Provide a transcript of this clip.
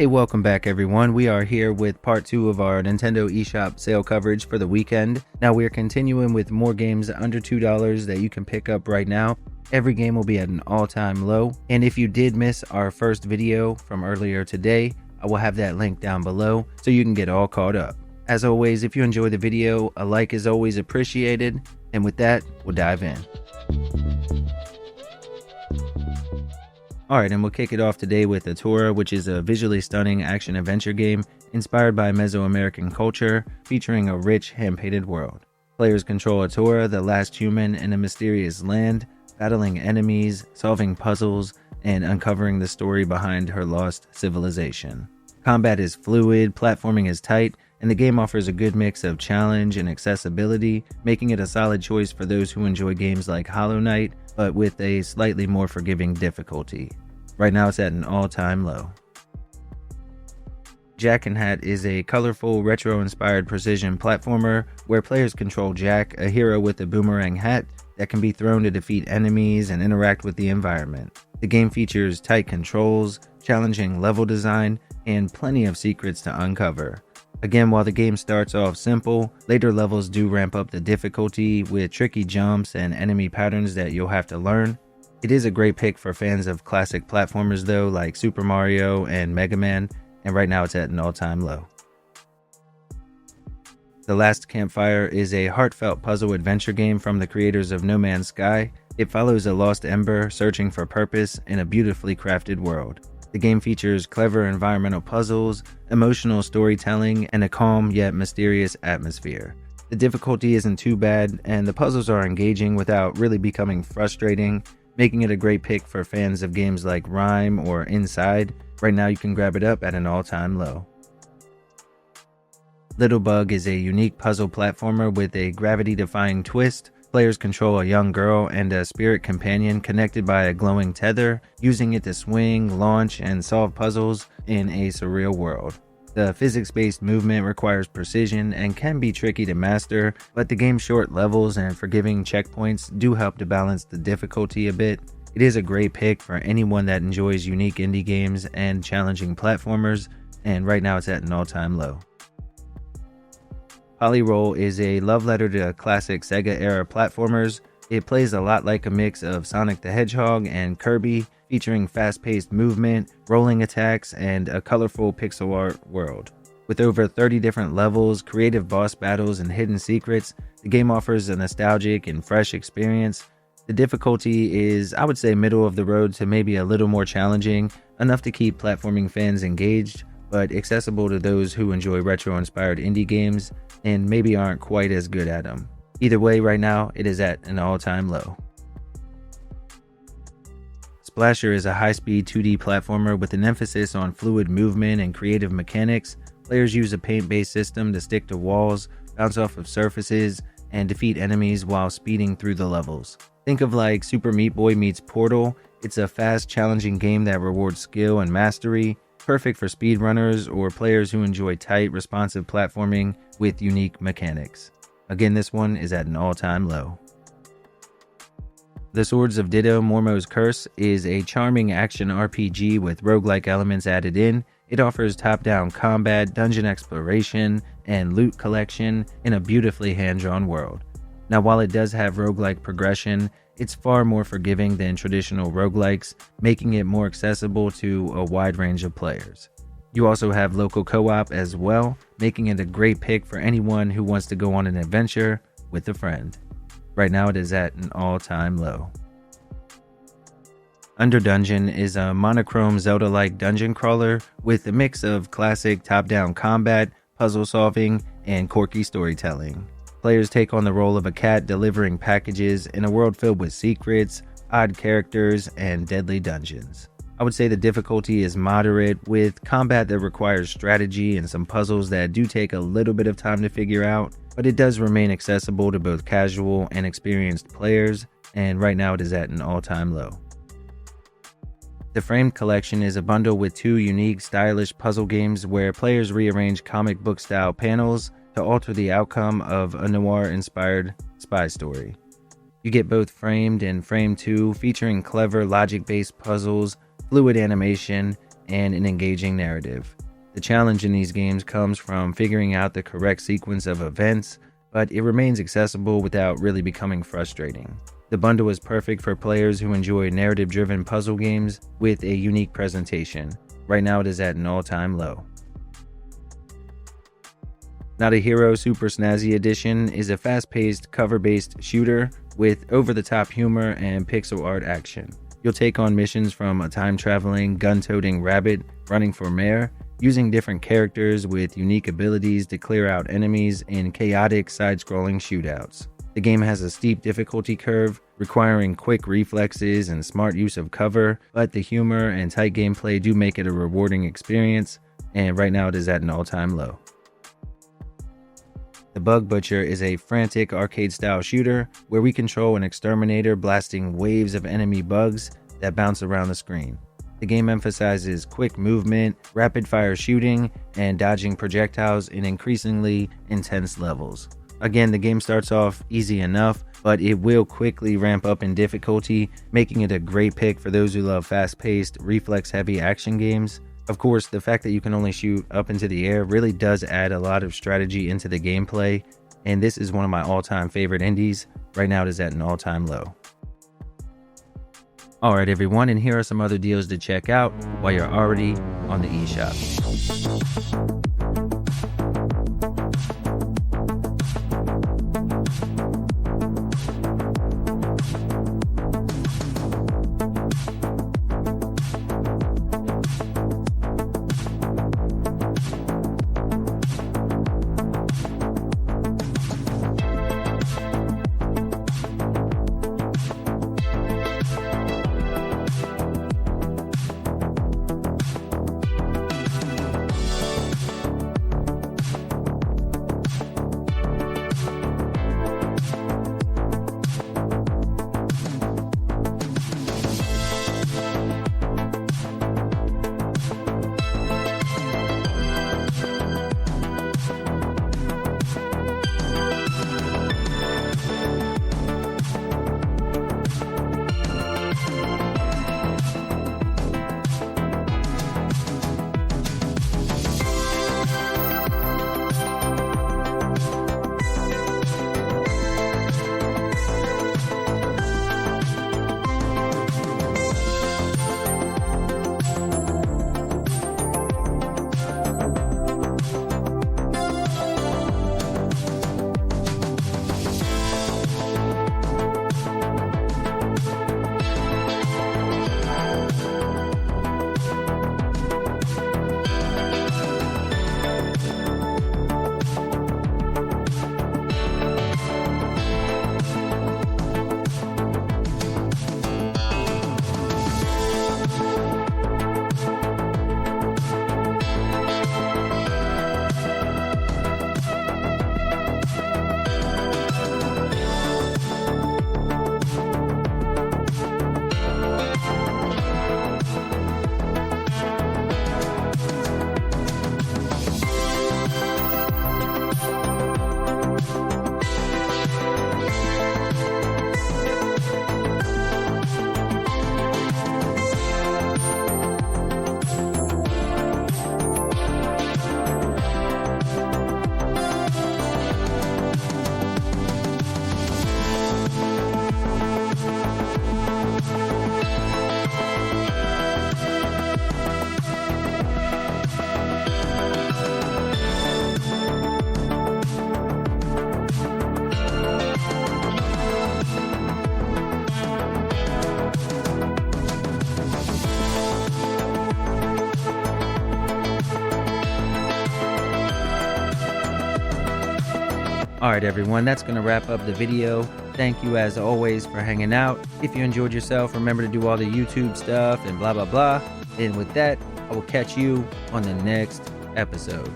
Hey, welcome back everyone. We are here with part 2 of our Nintendo eShop sale coverage for the weekend. Now we are continuing with more games under $2 that you can pick up right now. Every game will be at an all-time low. And if you did miss our first video from earlier today, I will have that link down below so you can get all caught up. As always, if you enjoyed the video, a like is always appreciated. And with that, we'll dive in. Alright, and we'll kick it off today with Itorah, which is a visually stunning action-adventure game inspired by Mesoamerican culture, featuring a rich, hand-painted world. Players control Itorah, the last human in a mysterious land, battling enemies, solving puzzles, and uncovering the story behind her lost civilization. Combat is fluid, platforming is tight, and the game offers a good mix of challenge and accessibility, making it a solid choice for those who enjoy games like Hollow Knight, but with a slightly more forgiving difficulty. Right now it's at an all-time low. Jak and Hat is a colorful, retro-inspired precision platformer where players control Jak, a hero with a boomerang hat that can be thrown to defeat enemies and interact with the environment. The game features tight controls, challenging level design, and plenty of secrets to uncover. Again, while the game starts off simple, later levels do ramp up the difficulty with tricky jumps and enemy patterns that you'll have to learn. It is a great pick for fans of classic platformers though, like Super Mario and Mega Man, and right now it's at an all-time low. The Last Campfire is a heartfelt puzzle adventure game from the creators of No Man's Sky. It follows a lost ember searching for purpose in a beautifully crafted world. The game features clever environmental puzzles, emotional storytelling, and a calm yet mysterious atmosphere. The difficulty isn't too bad, and the puzzles are engaging without really becoming frustrating, making it a great pick for fans of games like Rime or Inside. Right now you can grab it up at an all-time low. Little Bug is a unique puzzle platformer with a gravity-defying twist. Players control a young girl and a spirit companion connected by a glowing tether, using it to swing, launch, and solve puzzles in a surreal world. The physics-based movement requires precision and can be tricky to master, but the game's short levels and forgiving checkpoints do help to balance the difficulty a bit. It is a great pick for anyone that enjoys unique indie games and challenging platformers, and right now it's at an all-time low. Polyroll is a love letter to classic Sega-era platformers. It plays a lot like a mix of Sonic the Hedgehog and Kirby, featuring fast-paced movement, rolling attacks, and a colorful pixel art world. With over 30 different levels, creative boss battles, and hidden secrets, the game offers a nostalgic and fresh experience. The difficulty is, I would say, middle of the road to maybe a little more challenging, enough to keep platforming fans engaged, but accessible to those who enjoy retro-inspired indie games and maybe aren't quite as good at them. Either way, right now, it is at an all-time low. Splasher is a high-speed 2D platformer with an emphasis on fluid movement and creative mechanics. Players use a paint-based system to stick to walls, bounce off of surfaces, and defeat enemies while speeding through the levels. Think of like Super Meat Boy meets Portal. It's a fast, challenging game that rewards skill and mastery, perfect for speedrunners or players who enjoy tight, responsive platforming with unique mechanics. Again, this one is at an all-time low. The Swords of Ditto, Mormo's Curse is a charming action RPG with roguelike elements added in. It offers top-down combat, dungeon exploration, and loot collection in a beautifully hand-drawn world. Now, while it does have roguelike progression, it's far more forgiving than traditional roguelikes, making it more accessible to a wide range of players. You also have local co-op as well, making it a great pick for anyone who wants to go on an adventure with a friend. Right now it is at an all-time low. UnderDungeon is a monochrome Zelda-like dungeon crawler with a mix of classic top-down combat, puzzle solving, and quirky storytelling. Players take on the role of a cat delivering packages in a world filled with secrets, odd characters, and deadly dungeons. I would say the difficulty is moderate, with combat that requires strategy and some puzzles that do take a little bit of time to figure out, but it does remain accessible to both casual and experienced players, and right now it is at an all-time low. The Framed Collection is a bundle with 2 unique, stylish puzzle games where players rearrange comic book-style panels to alter the outcome of a noir-inspired spy story. You get both Framed and Frame 2, featuring clever logic-based puzzles, fluid animation, and an engaging narrative. The challenge in these games comes from figuring out the correct sequence of events, but it remains accessible without really becoming frustrating. The bundle is perfect for players who enjoy narrative-driven puzzle games with a unique presentation. Right now it is at an all-time low. Not a Hero Super Snazzy Edition is a fast-paced, cover-based shooter with over-the-top humor and pixel art action. You'll take on missions from a time-traveling, gun-toting rabbit running for mayor, using different characters with unique abilities to clear out enemies in chaotic side-scrolling shootouts. The game has a steep difficulty curve, requiring quick reflexes and smart use of cover, but the humor and tight gameplay do make it a rewarding experience, and right now it is at an all-time low. The Bug Butcher is a frantic arcade-style shooter where we control an exterminator blasting waves of enemy bugs that bounce around the screen. The game emphasizes quick movement, rapid-fire shooting, and dodging projectiles in increasingly intense levels. Again, the game starts off easy enough, but it will quickly ramp up in difficulty, making it a great pick for those who love fast-paced, reflex-heavy action games. Of course, the fact that you can only shoot up into the air really does add a lot of strategy into the gameplay, and this is one of my all-time favorite indies. Right now it is at an all-time low. Alright everyone, and here are some other deals to check out while you're already on the eShop. Alright everyone, that's going to wrap up the video. Thank you as always for hanging out. If you enjoyed yourself, remember to do all the YouTube stuff and blah blah blah. And with that, I will catch you on the next episode.